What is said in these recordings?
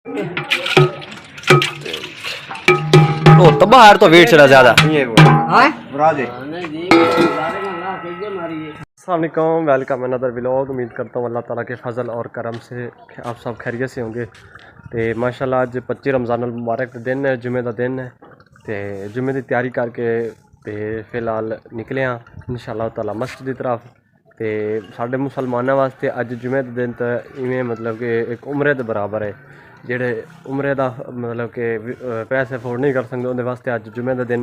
ओ तो बाहर तो वेट चला ज्यादा। अस्सलामुअलैकुम, वेलकम अनदर व्लॉग। उम्मीद करता हूँ अल्लाह ताला के फजल और करम से आप सब खैरियत से होंगे। तो माशाल्लाह अज 25 रमज़ान मुबारक दिन है, जुमे का दिन है। तो जुमे की तैयारी करके तो फिलहाल निकले हाँ इंशाअल्लाह ताला मस्जिद की तरफ। तो साढ़े मुसलमानों वास्ते अज जुमे का दिन तो इवें मतलब कि एक उमरे के बराबर है। जेड़े उमरे का मतलब कि पैसे अफोर्ड नहीं कर सकते उनके वास्ते अज जुमे का दिन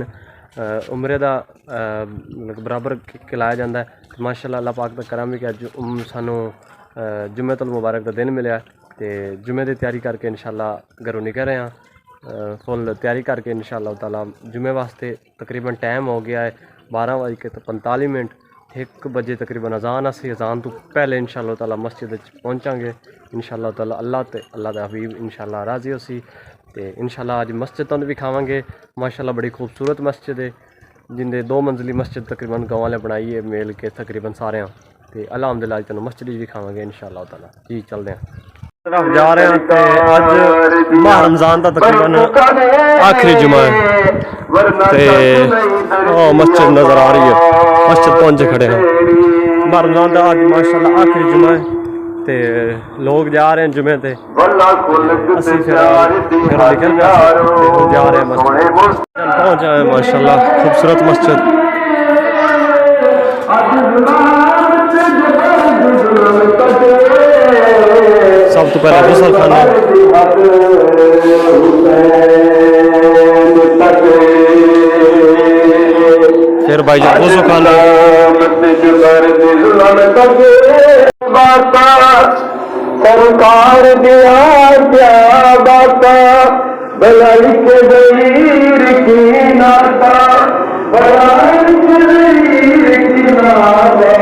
उमरे का बराबर खिलाया जाता है। माशाअल्लाह अल्लाह पाक का करम भी कि अज सानू जुम्मतुल मुबारक का दिन मिले। तो जुमे की तैयारी करके इंशाअल्लाह घरों निकल रहे हैं। फुल तैयारी करके इंशाअल्लाह ताला जुमे वास्ते तकरीबन टाइम हो गया है 12:45। 1 बजे तकरीबन अजान असी अजान तो पहले इंशाअल्लाह ताला मस्जिद पहुँचांगे इंशाअल्लाह ताला। अल्लाह का हबीब इंशाअल्लाह राजी होसी। तो इंशाअल्लाह अज मस्जिद तुहानू विखावांगे। माशाअल्लाह बड़ी खूबसूरत मस्जिद है जिंदे 2 मंजिली मस्जिद तकरीबन गाँव वाले बनाई है मेल के तकरीबन सारे। तो अलहमदुलिल्लाह तुहानू मस्जिद भी विखावांगे इंशाअल्लाह ताला। जी चलते हैं तरफ जा रहे हैं। तो अज माह रमज़ान का तकरीबन आखिरी जुमा है। तो मस्जिद नज़र आ रही है, मस्जिद पहुंचे खड़े हैं। माह रमज़ान का अज माशाअल्लाह आखिरी जुमा है। तो लोग जा रहे हैं जुमे ते, असी फिर घरों निकल गए जा रहे हैं मस्जिद पहुंच जाए। माशाअल्लाह खूबसूरत मस्जिद। सब तो पहले गुसल खाना, फिर भाई जान वज़ू खाना। सरकार दिया क्या बाता भलाई के गरीब की नाता, भलाई के गरीब की नाता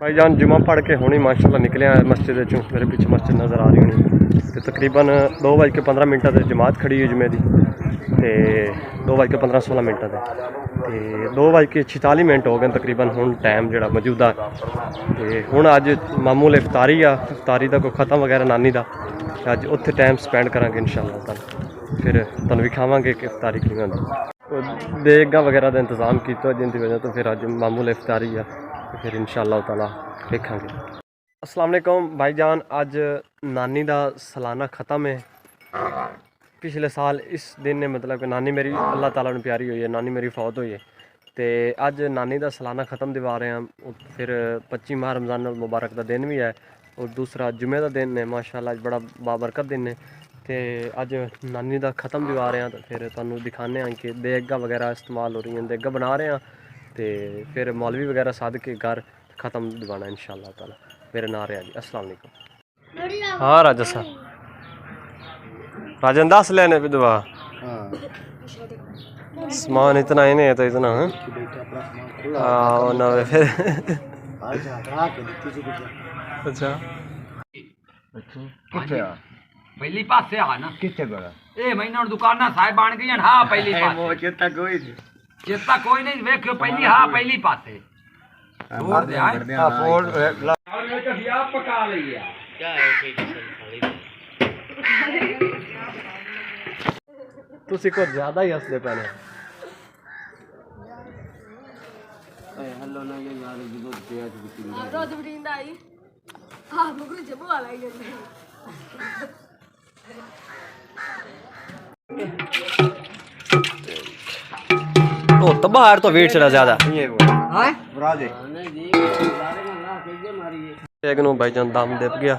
भाई जान जुमा पढ़ के होनी माशाअल्लाह निकले मस्जिद चों। मेरे पीछे मस्जिद नज़र आ रही होनी। तो तकरीबन 2:15 से जमात खड़ी है जुमे की। तो 2:15-16 से 2:46 हो गए तकरीबन हूँ टाइम जोड़ा मौजूदा। तो हूँ अज मामूल इफ्तारी आ, इफ्तारी का कोई ख़त्म वगैरह नानी का अज उत्थे टाइम स्पेंड करांगे इंशाअल्लाह ताला। फिर तुहानू विखावांगे कि इफ्तारी किवें होंदी। देगा वगैरह का इंतज़ाम किया जिनकी वजह तो फिर अज मामूल इफ्तारी आ। फिर इंशाअल्लाह ताला देखेंगे। अस्सलाम वालेकुम भाईजान, अज नानी का सालाना ख़त्म है। पिछले साल इस दिन ने मतलब कि नानी मेरी अल्लाह ताला ने प्यारी हुई है, नानी मेरी फौत हुई है। तो अज नानी का सालाना ख़त्म दिवा रहे हैं। फिर 25 माह रमज़ान मुबारक का दिन भी है और दूसरा जुमे का दिन है। माशाअल्लाह बड़ा बाबरकत दिन है। तो अज नानी का ख़त्म दिवा रहे हैं। तो फिर तुहानू दिखाने हैं कि देगा वगैरह इस्तेमाल हो रही हैं, देगा बना रहे हैं। तो फिर मौलवी वगैरह साध के घर ख़त्म दिवाना इंशाअल्लाह ताला। मेरे नारे है जी। अस्सलाम वालेकुम। हाँ राजा साहब, राजन 10 लेने भी दुआ समान इतना ही नहीं है तो इतना है। फिर अच्छा पहली पास से आ ना कितने बड़ा ए महीना दुकान ना साहब बन गई हां पहली पास वो चेता कोई नहीं देखो पहली हां पहली पास से छोड़ दे हां फोड़ तो दिया पका लिया क्या है ओके तुसी को ज्यादा ही हंसदे पहले। हेलो ना ये यार जो तेज बिती रोज बरिंदा आई हां मुझे जब वाला ही ओ तो बाहर तो वेट चला ज्यादा। हां बरादे एक नु भाईजान दम देप गया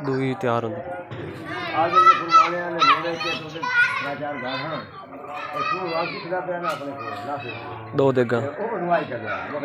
दूई तैयार होंदी। आज के फुलवाने वाले मेरे के तो 4 घर हां और तू वाकी खिला पे ना अपने को ना 2 देगा ओ नवाई कर वो